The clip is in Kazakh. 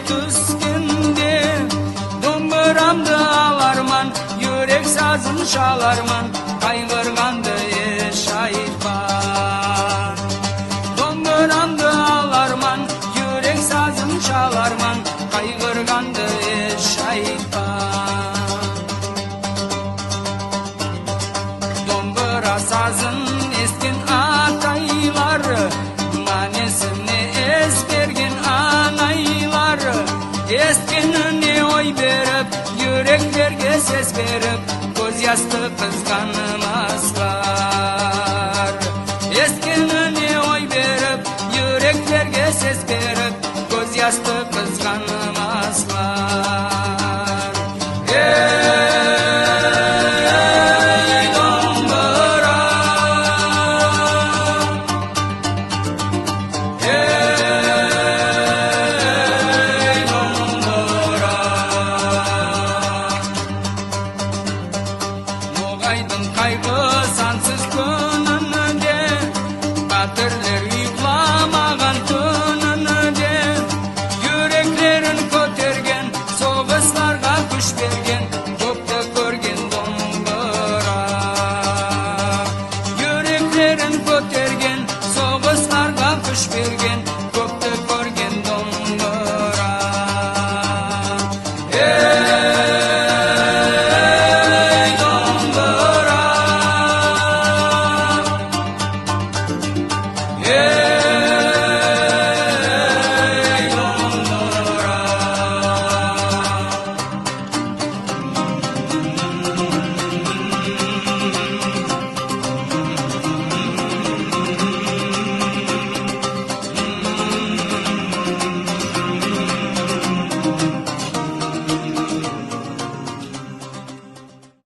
түскенде домбырамды аларман, жүрек сазын шаларман, қайғырғанды еш айтпа. Домбырамды аларман, жүрек сазын шаларман, қайғырғанды еш айтпа. Домбыра сазын ескен атайлар, мәнесіне ес берген анайлар, ескеніне ой беріп, жүректерге сес беріп, көз ясты қызғанымасылар. Ескеніне ой беріп, жүректерге сес беріп, көз ясты қызғанымасылар.